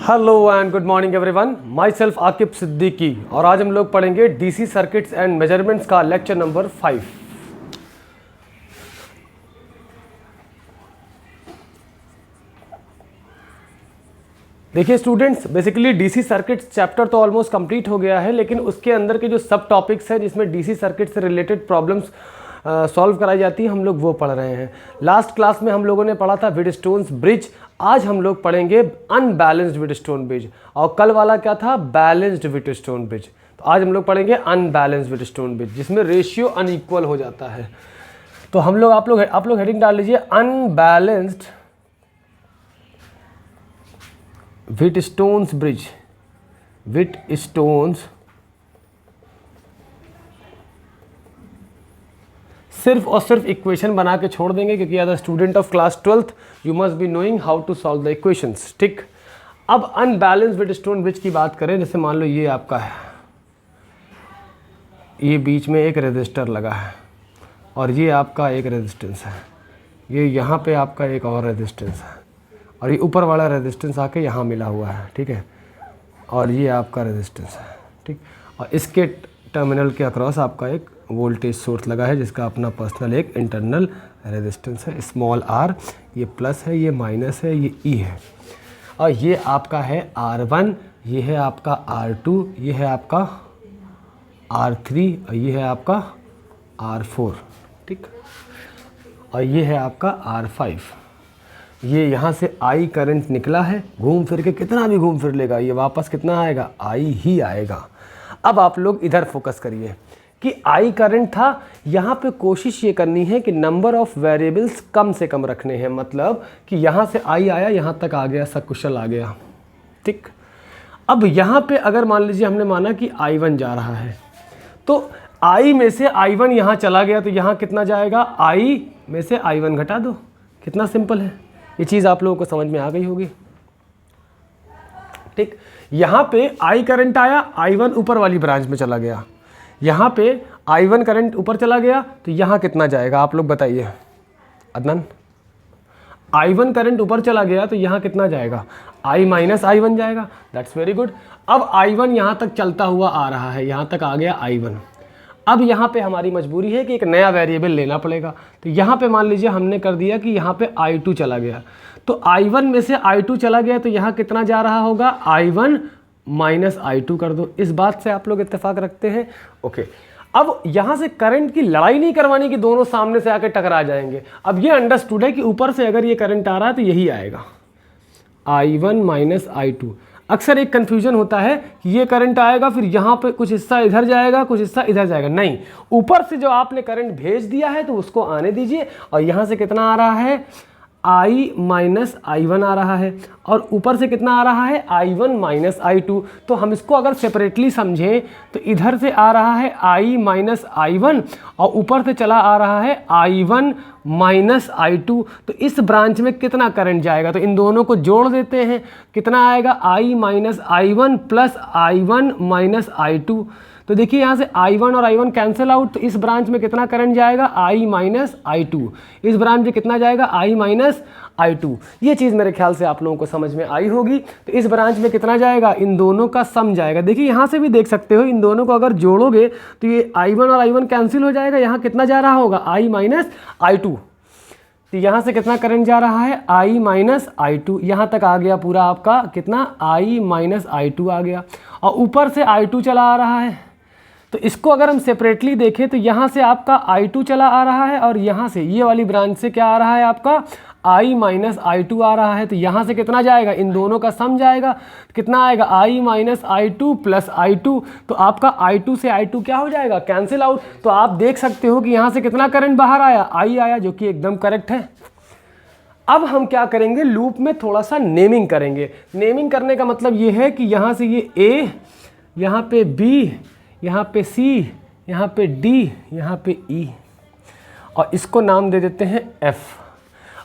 Hello and good morning everyone, my self Aqib Siddiqui और आज हम लोग पढ़ेंगे डीसी सर्किट्स एंड मेजरमेंट्स का लेक्चर नंबर 5। देखिए students, basically DC circuits chapter तो ऑलमोस्ट कंप्लीट हो गया है, लेकिन उसके अंदर के जो सब टॉपिक्स हैं जिसमें डीसी सर्किट से रिलेटेड प्रॉब्लम्स सॉल्व कराई जाती है, हम लोग वो पढ़ रहे हैं। लास्ट क्लास में हम लोगों ने पढ़ा था व्हीटस्टोन्स ब्रिज, आज हम लोग पढ़ेंगे अनबैलेंस्ड व्हीटस्टोन ब्रिज, और कल वाला क्या था, बैलेंस्ड व्हीटस्टोन ब्रिज। तो आज हम लोग पढ़ेंगे अनबैलेंस्ड व्हीटस्टोन ब्रिज जिसमें रेशियो अनइक्वल हो जाता है। तो हम लोग आप लोग हेडिंग डाल लीजिए अनबैलेंस्ड व्हीटस्टोन्स ब्रिज। व्हीटस्टोन्स सिर्फ और सिर्फ इक्वेशन बना के छोड़ देंगे, क्योंकि as a student of class 12th you must be knowing how to solve the equations. ठीक, अब अनबैलेंस्ड व्हीटस्टोन ब्रिज की बात करें। जैसे मान लो ये आपका है, ये बीच में एक रेजिस्टर लगा है और ये आपका एक रेजिस्टेंस है, ये यहाँ पे आपका एक और रेजिस्टेंस है और ये ऊपर वाला रेजिस्टेंस आके यहाँ मिला हुआ है। ठीक है, और ये आपका रेजिस्टेंस है। ठीक, और इसके टर्मिनल के अक्रॉस आपका एक वोल्टेज सोर्स लगा है जिसका अपना पर्सनल एक इंटरनल रेजिस्टेंस है, स्मॉल आर। ये प्लस है, ये माइनस है, ये ई है, और ये आपका है R1, ये है आपका R2, ये है आपका R3 और ये है आपका R4। ठीक, और ये है आपका R5। ये यहाँ से I करंट निकला है, घूम फिर के कितना भी घूम फिर लेगा, ये वापस कितना आएगा, I ही आएगा। अब आप लोग इधर फोकस करिए कि I करंट था, यहाँ पे कोशिश ये करनी है कि नंबर ऑफ वेरिएबल्स कम से कम रखने हैं, मतलब कि यहाँ से I आया, यहाँ तक आ गया, सकुशल आ गया। ठीक, अब यहाँ पे अगर मान लीजिए हमने माना कि I1 जा रहा है, तो I में से I1 यहाँ चला गया, तो यहाँ कितना जाएगा, I में से I1 घटा दो। कितना सिंपल है, ये चीज़ आप लोगों को समझ में आ गई होगी। ठीक, यहाँ पे I करंट आया, I1 ऊपर वाली ब्रांच में चला गया, यहाँ पे I1 करंट ऊपर चला गया, तो यहाँ कितना जाएगा आप लोग बताइए अदनान। I1 करंट ऊपर चला गया तो यहाँ कितना जाएगा, I माइनस I1 जाएगा। That's very good. अब I1 यहाँ तक चलता हुआ आ रहा है, यहाँ तक आ गया I1। अब यहाँ पे हमारी मजबूरी है कि एक नया वेरिएबल लेना पड़ेगा, तो यहाँ पे मान लीजिए हमने कर दिया कि यहाँ पे I2 चला गया, तो I1 में से I2 चला गया, तो यहाँ कितना जा रहा होगा, I1 माइनस I2 कर दो। इस बात से आप लोग इत्तेफाक रखते हैं। ओके, अब यहाँ से करंट की लड़ाई नहीं करवानी कि दोनों सामने से आके टकरा जाएंगे। अब ये अंडरस्टूड है कि ऊपर से अगर ये करंट आ रहा है तो यही आएगा, I1 माइनस I2। अक्सर एक कन्फ्यूजन होता है कि ये करंट आएगा, फिर यहाँ पे कुछ हिस्सा इधर जाएगा, कुछ हिस्सा इधर जाएगा। नहीं, ऊपर से जो आपने करंट भेज दिया है तो उसको आने दीजिए, और यहाँ से कितना आ रहा है, I माइनस I1 आ रहा है, और ऊपर से कितना आ रहा है, I1 माइनस I2। तो हम इसको अगर सेपरेटली समझें तो इधर से आ रहा है I माइनस I1 और ऊपर से चला आ रहा है I1 माइनस I2। तो इस ब्रांच में कितना करंट जाएगा, तो इन दोनों को जोड़ देते हैं, कितना आएगा, I minus I1 plus I1 minus I2। तो देखिए यहाँ से I1 और I1 कैंसिल आउट, तो इस ब्रांच में कितना करंट जाएगा, I माइनस I2। इस ब्रांच में कितना जाएगा, I माइनस I2। ये चीज़ मेरे ख्याल से आप लोगों को समझ में आई होगी। तो इस ब्रांच में कितना जाएगा, इन दोनों का सम जाएगा। देखिए यहाँ से भी देख सकते हो, इन दोनों को अगर जोड़ोगे तो ये I1 और I1 कैंसिल हो जाएगा, यहाँ कितना जा रहा होगा, I माइनस I2। तो यहाँ से कितना करंट जा रहा है, I माइनस I2। यहाँ तक आ गया पूरा आपका कितना, I माइनस I2 आ गया, और ऊपर से I2 चला आ रहा है। तो इसको अगर हम सेपरेटली देखें तो यहाँ से आपका I2 चला आ रहा है, और यहाँ से ये वाली ब्रांच से क्या आ रहा है आपका, I माइनस I2 आ रहा है। तो यहाँ से कितना जाएगा, इन दोनों का सम जाएगा, कितना आएगा, I minus I2 plus I2। तो आपका I2 से I2 क्या हो जाएगा, कैंसिल आउट। तो आप देख सकते हो कि यहाँ से कितना करंट बाहर आया, I आया, जो कि एकदम करेक्ट है। अब हम क्या करेंगे, लूप में थोड़ा सा नेमिंग करेंगे। नेमिंग करने का मतलब ये है कि यहाँ से ये A, यहाँ पे B, यहाँ पे C, यहाँ पे D, यहाँ पे E, और इसको नाम दे देते हैं F।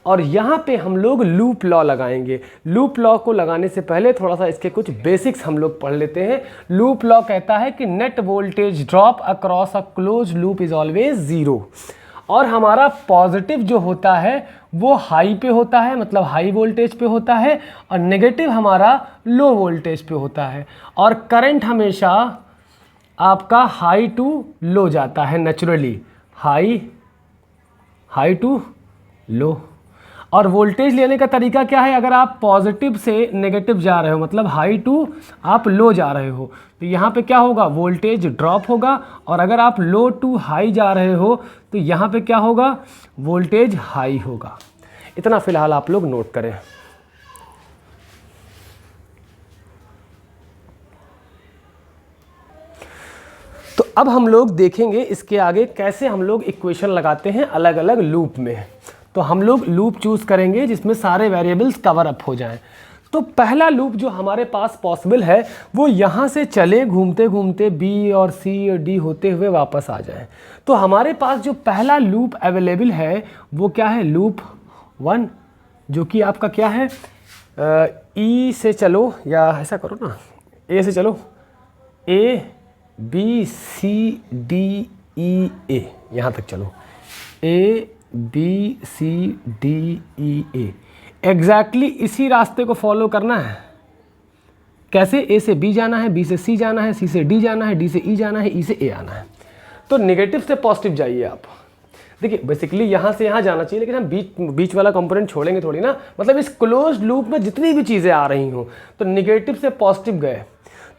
और यहाँ पे हम लोग लूप लॉ लगाएंगे। लूप लॉ को लगाने से पहले थोड़ा सा इसके कुछ बेसिक्स हम लोग पढ़ लेते हैं। लूप लॉ कहता है कि net voltage drop across a close loop is always 0। और हमारा पॉजिटिव जो होता है वो हाई पे होता है, मतलब हाई वोल्टेज पे होता है, और नेगेटिव हमारा लो वोल्टेज पे होता है। और करंट हमेशा आपका हाई टू लो जाता है नेचुरली, हाई टू लो। और वोल्टेज लेने का तरीका क्या है, अगर आप पॉजिटिव से नेगेटिव जा रहे हो मतलब हाई टू आप लो जा रहे हो तो यहाँ पे क्या होगा, वोल्टेज ड्रॉप होगा। और अगर आप लो टू हाई जा रहे हो तो यहाँ पे क्या होगा, वोल्टेज हाई होगा। इतना फिलहाल आप लोग नोट करें। तो अब हम लोग देखेंगे इसके आगे कैसे हम लोग इक्वेशन लगाते हैं अलग अलग लूप में। तो हम लोग लूप चूज करेंगे जिसमें सारे वेरिएबल्स कवर अप हो जाएं। तो पहला लूप जो हमारे पास पॉसिबल है वो यहाँ से चले घूमते घूमते बी और सी और डी होते हुए वापस आ जाए। तो हमारे पास जो पहला लूप अवेलेबल है वो क्या है, लूप 1, जो कि आपका क्या है, ई से चलो, या ऐसा करो ना, ए से चलो, A B C D E ए, यहाँ तक चलो, A B C D E A. Exactly इसी रास्ते को फॉलो करना है। कैसे, ए से बी जाना है, बी से सी जाना है, सी से डी जाना है, डी से ई जाना है, ई से ए आना है। तो नेगेटिव से पॉजिटिव जाइए आप। देखिए बेसिकली यहाँ से यहाँ जाना चाहिए, लेकिन हम बीच वाला कंपोनेंट छोड़ेंगे थोड़ी ना। मतलब इस क्लोज्ड लूप में जितनी भी चीज़ें आ रही हों तो नेगेटिव से पॉजिटिव गए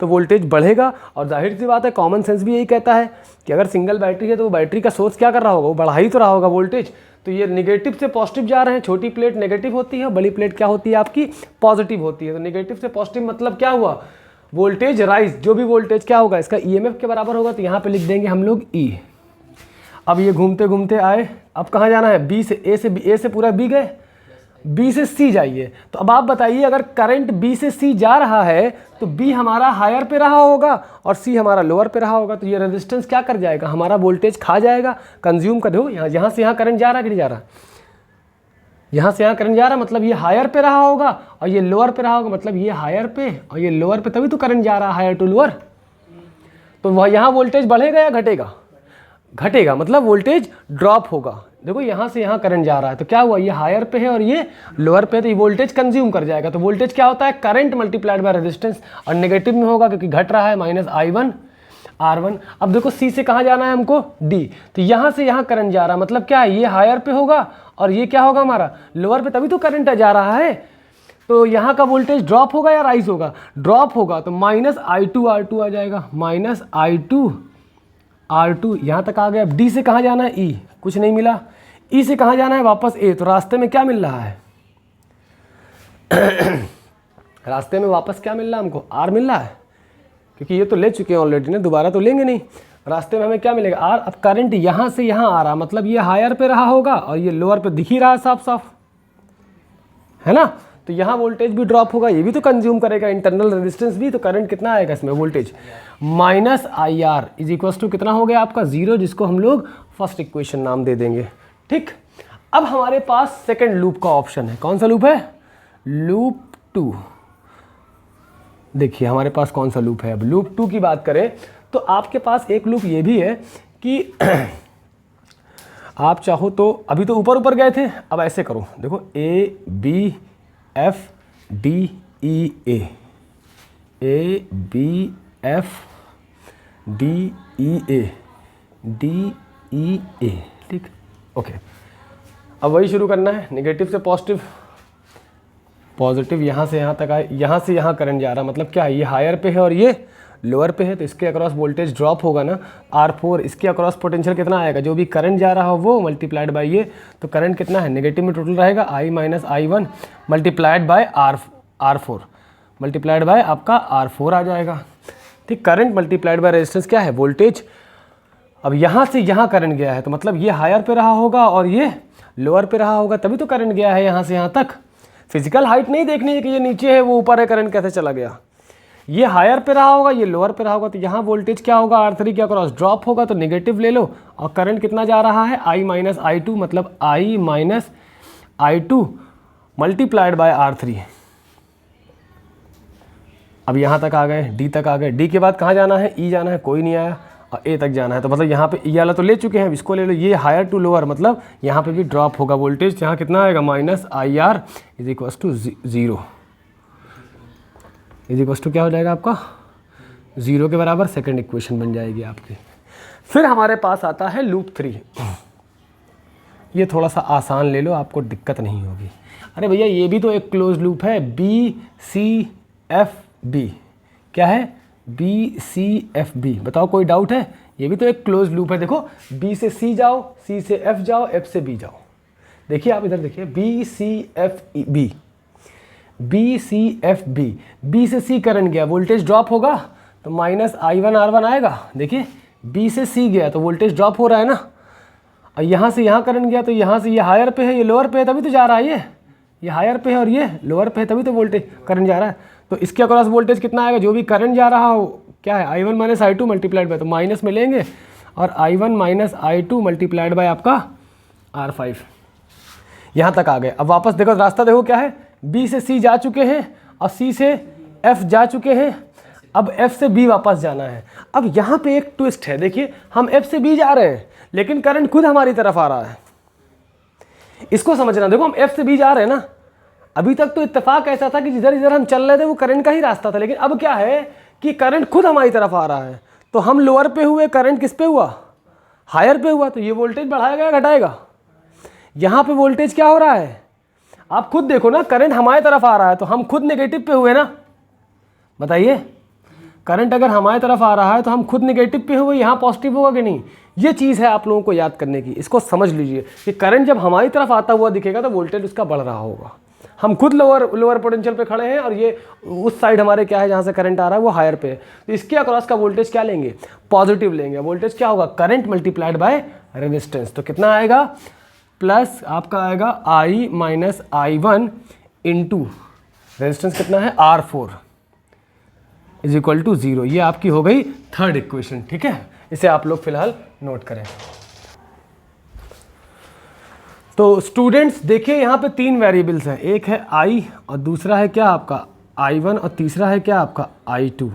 तो वोल्टेज बढ़ेगा। और जाहिर सी बात है, कॉमन सेंस भी यही कहता है कि अगर सिंगल बैटरी है तो वो बैटरी का सोर्स क्या कर रहा होगा, वो बढ़ा ही तो रहा होगा वोल्टेज। तो ये नेगेटिव से पॉजिटिव जा रहे हैं, छोटी प्लेट नेगेटिव होती है, बड़ी प्लेट क्या होती है आपकी, पॉजिटिव होती है। तो नेगेटिव से पॉजिटिव मतलब क्या हुआ, वोल्टेज राइज, जो भी वोल्टेज क्या होगा इसका ईएमएफ के बराबर होगा। तो यहाँ पे लिख देंगे हम लोग ई। अब ये घूमते घूमते आए, अब कहाँ जाना है, बी से ए, से ए से पूरा बी गए, बी से सी जाइए। तो अब आप बताइए, अगर करंट बी से सी जा रहा है तो बी हमारा हायर पे रहा होगा और सी हमारा लोअर पे रहा होगा। तो ये रेजिस्टेंस क्या कर जाएगा, हमारा वोल्टेज खा जाएगा, कंज्यूम कर दो। यहाँ से यहाँ करंट जा रहा है कि नहीं जा रहा, यहाँ से यहाँ करंट जा रहा है, मतलब ये हायर पे रहा होगा और ये लोअर पे रहा होगा, मतलब ये हायर पे और ये लोअर पे, तभी तो करंट जा रहा है हायर टू लोअर। तो वह यहाँ वोल्टेज बढ़ेगा या घटेगा, घटेगा, मतलब वोल्टेज ड्रॉप होगा। देखो यहाँ से यहाँ करंट जा रहा है तो क्या हुआ, ये हायर पे है और ये लोअर पे है, तो ये वोल्टेज कंज्यूम कर जाएगा। तो वोल्टेज क्या होता है, करंट मल्टीप्लाइड बाय रेजिस्टेंस, और नेगेटिव में होगा क्योंकि घट रहा है, माइनस I1 R1। अब देखो सी से कहाँ जाना है हमको, डी। तो यहाँ से यहाँ करंट जा रहा है, मतलब क्या है, ये हायर पे होगा और ये क्या होगा हमारा लोअर पे, तभी तो करंट जा रहा है। तो यहाँ का वोल्टेज ड्रॉप होगा या राइज होगा, ड्रॉप होगा। तो माइनस I2 R2 आ जाएगा, माइनस I2 R2 यहाँ तक आ गया। अब डी से कहाँ जाना है, ई, कुछ नहीं मिला। ई से कहाँ जाना है, वापस ए। तो रास्ते में क्या मिल रहा है रास्ते में वापस क्या मिल रहा है हमको, आर मिल रहा है, क्योंकि ये तो ले चुके हैं ऑलरेडी ना, दोबारा तो लेंगे नहीं। रास्ते में हमें क्या मिलेगा, आर। अब करंट यहाँ से यहाँ आ रहा, मतलब ये हायर पे रहा होगा और ये लोअर पे दिख ही रहा है साफ साफ, है ना। तो यहाँ वोल्टेज भी ड्रॉप होगा, ये भी तो कंज्यूम करेगा इंटरनल रेजिस्टेंस भी। तो करंट कितना आएगा इसमें, voltage minus IR is equals to कितना हो गया आपका 0, जिसको हम लोग फर्स्ट इक्वेशन नाम दे देंगे। ठीक, अब हमारे पास सेकंड लूप का ऑप्शन है। कौन सा लूप है, लूप 2। देखिए हमारे पास कौन सा लूप है। अब लूप 2 की बात करें तो आपके पास एक लूप ये भी है कि आप चाहो तो, अभी तो ऊपर ऊपर गए थे, अब ऐसे करो, देखो A B F D E A B F D E A, ठीक, ओके। अब वही शुरू करना है, नेगेटिव से पॉजिटिव, पॉजिटिव यहाँ से यहाँ तक आए, यहाँ से यहाँ करंट जा रहा, मतलब क्या है, ये हायर पे है और ये लोअर पे है, तो इसके अक्रॉस वोल्टेज ड्रॉप होगा ना, R4। इसके अक्रॉस पोटेंशियल कितना आएगा, जो भी करंट जा रहा हो वो मल्टीप्लाइड बाय ये, तो करंट कितना है, नेगेटिव में टोटल रहेगा I minus I1 multiplied by R4, multiplied by आपका R4 आ जाएगा। ठीक, करंट मल्टीप्लाइड बाय रेजिस्टेंस क्या है, वोल्टेज। अब यहाँ से यहाँ करंट गया है तो मतलब ये हायर पे रहा होगा और ये लोअर पे रहा होगा, तभी तो करंट गया है यहाँ से यहाँ तक। फिजिकल हाइट नहीं देखनी है कि ये नीचे है वो ऊपर है, करंट कैसे चला गया। ये हायर पे रहा होगा, ये लोअर पे रहा होगा, तो यहाँ वोल्टेज क्या होगा, R3 के अक्रॉस ड्रॉप होगा, तो नेगेटिव ले लो। और करंट कितना जा रहा है, I माइनस I2, मतलब I minus I2 multiplied by R3। अब यहाँ तक आ गए, D तक आ गए। D के बाद कहाँ जाना है, E जाना है, कोई नहीं आया। और ए तक जाना है, तो मतलब यहाँ पे ये वाला तो ले चुके हैं, इसको ले लो, ये हायर टू लोअर, मतलब यहाँ पे भी ड्रॉप होगा वोल्टेज। यहाँ कितना आएगा, minus I R is equals to 0 is equals to क्या हो जाएगा आपका 0 के बराबर। सेकंड इक्वेशन बन जाएगी आपकी। फिर हमारे पास आता है लूप 3। ये थोड़ा सा आसान ले लो, आपको दिक्कत नहीं होगी। अरे भैया ये भी तो एक क्लोज लूप है, बी सी एफ बी, क्या है बी सी एफ बी, बताओ कोई डाउट है? ये भी तो एक क्लोज लूप है। देखो बी से सी जाओ, सी से एफ जाओ, एफ से बी जाओ। देखिए आप इधर देखिए, B C F B, B C F B, B से सी करंट गया, वोल्टेज ड्रॉप होगा तो माइनस I1 R1 आएगा। देखिए बी से सी गया तो वोल्टेज ड्रॉप हो रहा है ना, और यहाँ से यहाँ करंट गया तो यहाँ से ये हायर पे है, ये लोअर पे है, तभी तो जा रहा है। ये हायर पे है और ये लोअर पे है, तभी तो वोल्टेज करंट जा रहा है। तो इसके अक्रॉस वोल्टेज कितना आएगा, जो भी करंट जा रहा हो क्या है I1 minus I2 multiplied by, तो माइनस में लेंगे और I1 minus I2 multiplied by आपका R5। यहाँ तक आ गए। अब वापस देखो रास्ता, देखो क्या है, B से C जा चुके हैं और C से F जा चुके हैं, अब F से B वापस जाना है। अब यहाँ पे एक ट्विस्ट है, देखिए हम F से B जा रहे हैं लेकिन करंट खुद हमारी तरफ आ रहा है, इसको समझना। देखो हम F से B जा रहे हैं ना, अभी तक तो इत्तेफाक ऐसा था कि जिधर जिधर हम चल रहे थे वो करंट का ही रास्ता था, लेकिन अब क्या है कि करंट खुद हमारी तरफ आ रहा है। तो हम लोअर पे हुए, करंट किस पे हुआ, हायर पे हुआ, तो ये वोल्टेज बढ़ाएगा या घटाएगा? यहाँ पे वोल्टेज क्या हो रहा है, आप खुद देखो ना, करंट हमारी तरफ आ रहा है तो हम खुद नेगेटिव पे हुए ना। बताइए, करंट अगर हमारी तरफ आ रहा है तो हम खुद नेगेटिव पे हुए, यहाँ पॉजिटिव होगा कि नहीं? ये चीज़ है आप लोगों को याद करने की, इसको समझ लीजिए कि करंट जब हमारी तरफ आता हुआ दिखेगा तो वोल्टेज उसका बढ़ रहा होगा। हम खुद लोअर पोटेंशियल पे खड़े हैं और ये उस साइड हमारे क्या है, जहाँ से करंट आ रहा है वो हायर पे है, तो इसके अक्रॉस का वोल्टेज क्या लेंगे, पॉजिटिव लेंगे। वोल्टेज क्या होगा, करंट मल्टीप्लाइड बाय रेजिस्टेंस, तो कितना आएगा, प्लस आपका आएगा I minus I1 into resistance कितना है R4 इज इक्वल टू 0। ये आपकी हो गई थर्ड इक्वेशन। ठीक है, इसे आप लोग फिलहाल नोट करें। तो स्टूडेंट्स देखिए यहाँ पे 3 वेरिएबल्स हैं, एक है I और दूसरा है क्या आपका I1 और तीसरा है क्या आपका I2।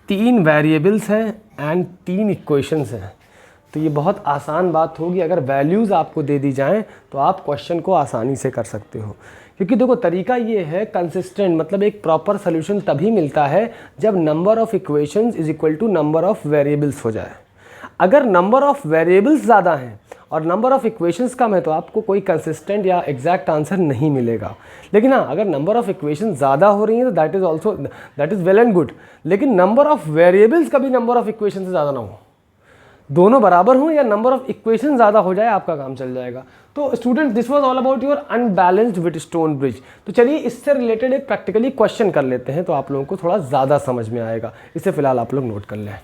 3 वेरिएबल्स हैं एंड 3 इक्वेशंस हैं। तो ये बहुत आसान बात होगी, अगर वैल्यूज़ आपको दे दी जाएं तो आप क्वेश्चन को आसानी से कर सकते हो। क्योंकि देखो तरीका ये है, कंसिस्टेंट मतलब एक प्रॉपर सोल्यूशन तभी मिलता है जब number of equations is equal to number of variables हो जाए। अगर नंबर ऑफ़ वेरिएबल्स ज़्यादा हैं और नंबर ऑफ़ इक्वेशंस कम है तो आपको कोई कंसिस्टेंट या एग्जैक्ट आंसर नहीं मिलेगा। लेकिन हाँ, अगर नंबर ऑफ़ इक्वेशन ज़्यादा हो रही हैं तो that is well and good, लेकिन नंबर ऑफ़ वेरिएबल्स कभी नंबर ऑफ़ इक्वेशन से ज़्यादा ना हो, दोनों बराबर हों या नंबर ऑफ इक्वेशन ज़्यादा हो जाए, आपका काम चल जाएगा। तो student this was all about your unbalanced Wheatstone bridge. तो चलिए इससे रिलेटेड एक प्रैक्टिकली क्वेश्चन कर लेते हैं, तो आप लोगों को थोड़ा ज़्यादा समझ में आएगा। इसे फिलहाल आप लोग नोट कर लें।